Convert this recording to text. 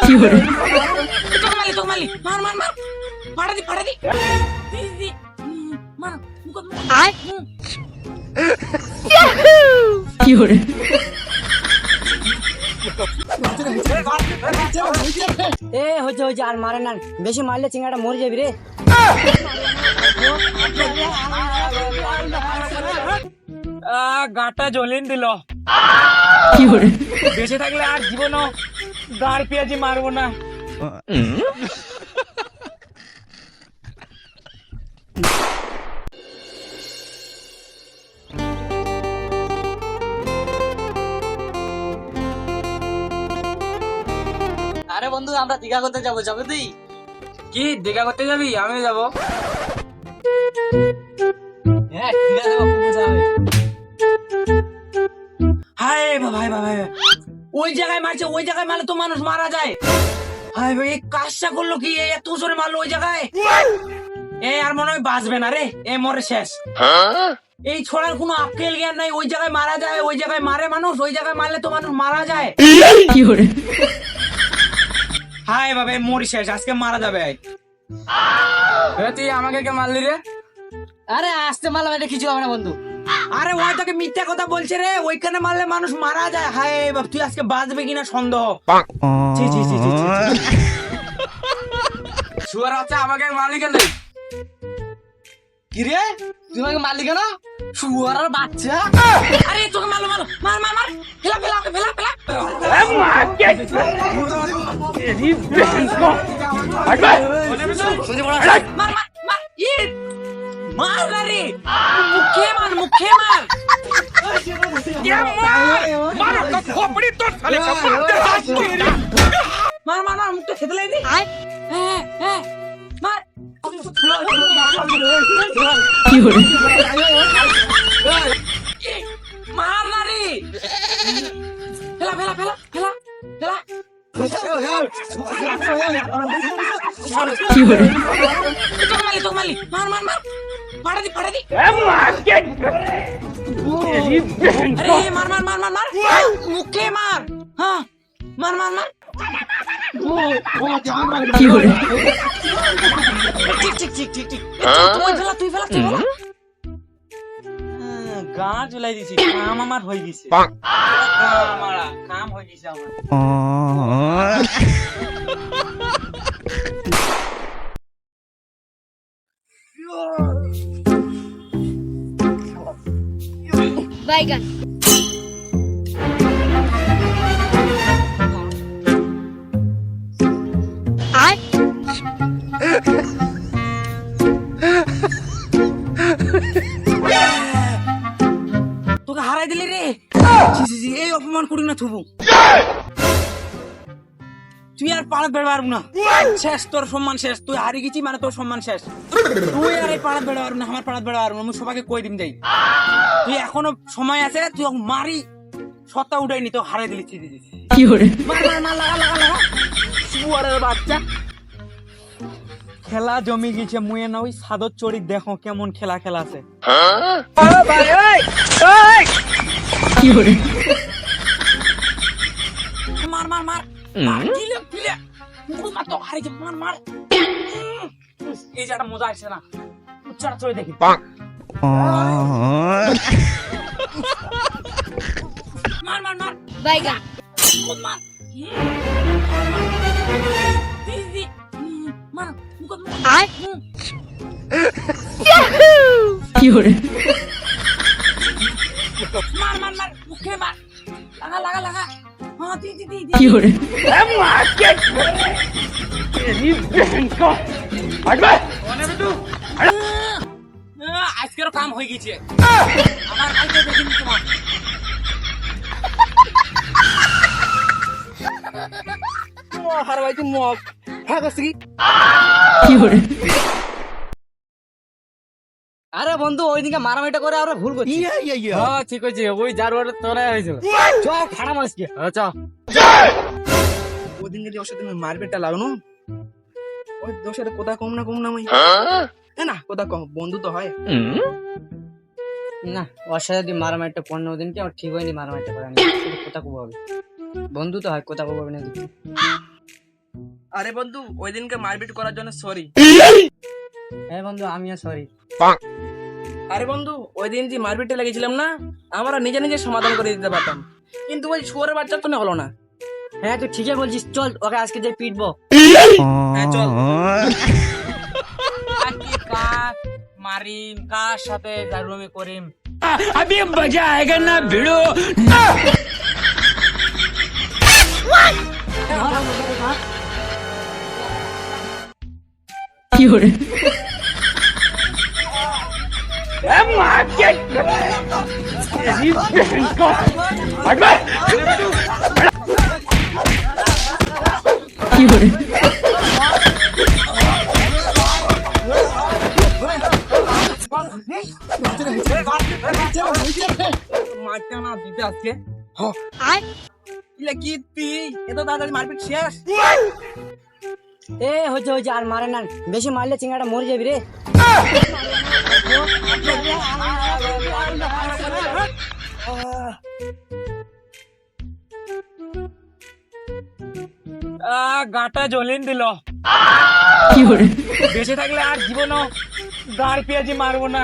কি করে তোকে মারলি মার মার মার ফাটা দি মার আয় কি করে হচ্ছে আর মারে না, বেশি মারলে চিংড়াটা মরে যাবি রে। গাটা জ্বলেন দিল। কি করে বেঁচে থাকলে আর জীবনও গাড় পেঁয়াজি মারবো না। আরে বন্ধু, আমরা দীঘা করতে যাবো, যাবে তুই? কি দেখা করতে যাবি? আমিও যাবো। হ্যাঁ, দীঘা যাবো, খুব মজা হবে। হায় ভাই ভাই, ওই জায়গায় মারছে, ওই জায়গায় মারলে তো মানুষ মারা যায়। হায় ভাই, এই কাজটা করলো কি? এত জোরে মারলো ওই জায়গায়। আর মনে হয় বাঁচবে না রে, মরে শেষ। এই ছোড়ার কোনো আক্কেল জ্ঞান নাই। ওই জায়গায় মারা যায়, ওই জায়গায় মারে মানুষ, ওই জায়গায় মারলে তো মানুষ মারা যায়। কি করে হায় বাবা, মরি শেষ, আজকে মারা যাবে। তুই আমাকে কে মারলি রে? আরে আসতে মারলাম, এটা কিছু হবে না বন্ধু। আরে ওই তোকে মিথ্যা কথা বলছে রে, ওইখানে মারলে মানুষ মারা যায়। হায় বাবা, তুই আজকে বাঁচবে কিনা সন্দেহ। শুয়ার আচ্ছা, আমাকে মারলি কেন? কি রে, তুই আমাকে মারলি কেন? শুয়ার আর বাচ্চা। আরে তোকে মারলো মার মার মার, ফেলা ফেলা ফেলা ফেলা। মার মার মার, মার না রে, মুখে মার, মুখে মার। মার মার মার, মুখটা খেতে লাগি। হ্যাঁ মার। কি করে মার না রে, ফেলা ফেলা ফেলা ফেলা ফেলা। কি করে তোকে মারলি মার মার মার, ফাটা দি আরে মার মার মার মার মার, মুখে মার। হ্যাঁ মার মার মার। কি করে ঠিক তুই ফেলা গা জ্বলাই দিছি, কাম আমার হয়ে গেছে। কাম হয়ে গেছে আমার। বাইগান আয় তোকে হারাই দিলি রে। এই অপমান করি না থুবু। তুই আর পাড়াত বেড়ে পারবো না, শেষ, তোর সম্মান শেষ। তুই হারিয়ে গেছি মানে তোর সম্মান শেষ। তুই আর এই পাড়াত বেড়ে পারবো না, আমার পাড়াত বেড়ে পারবো না। আমি সবাইকে কই দিম যাই, তুই এখনো সময় আছে, তুই মারি সত্তা উঠাইনি, তো হারাই দিলি। কি করে মার মার মার, লাগা লাগা লাগা। শুয়ারের বাচ্চা, খেলা জমি গেছে। মুয়ে না ওই সাদর চড়ি, দেখো কেমন খেলা আছে। কি করে মার মার মার, কিলে মার, তো হারিয়ে মার মার। এই জায়গাটা মজা আসছে না, উচ্চারা চড়ে দেখি। মার মার মার, বাইগান মার মার, আয় কি করে মার মার মার, মুখে মার, লাগা লাগা লাগা। হ্যাঁ দি কি করে আজকেরও কাম হয়ে গেছে আমার। কালকে দেখিনি তোমার। হার ভাই, তুই মগ হ্যাঁ করছি কি? কি করে আরে বন্ধু, ওইদিকে মারামারিটা করে আমরা ভুল করছি। হ্যাঁ ঠিক আছে, ওই জারুয়াটা তোরা হয়েছিল। চ খারাপ আজকে। চ ওদিন যদি ওর সাথে মারবেটা লাগানো, ওই দোষের কোথা কম না আমি না কোথা কম, বন্ধু তো হয়। না ওর সাথে যদি মারামারিটা 15 দিনকে আমার ঠিক হয়নি মারামারিটা করা কোথা কব হবে বন্ধু তো হয় কোথা কব হবে না আরে বন্ধু ওই দিনকে মারপিট করার জন্য সরি। হ্যাঁ বন্ধু আমিও সরি আরে বন্ধু ওই দিন যে মারপিটে লেগেছিলাম না, আমরা নিজে নিজে সমাধান করে দিতে পারতাম, কিন্তু ওই শুয়োরের বাচ্চার তো হলো না। হ্যাঁ তুই ঠিকই বলছিস চল ওকে আজকে যে পিটবো হ্যাঁ চল। মারিম কার সাথে জারুমি করিম अभी मजा आएगा ना भिड़ो Fiore. Fiore. মারতে না দিতে আজকে I, ইলা কি তুই এত তাড়াতাড়ি মারপিট শেষ? এ হচ্ছে হচ্ছে আর মারে না বেশি মারলে চিংড়াটা মরে যাবি রে গাটা জ্বলিন দিল। Fiore. বেঁচে থাকলে আর জীবনও গাড় পেঁয়াজি মারবো না।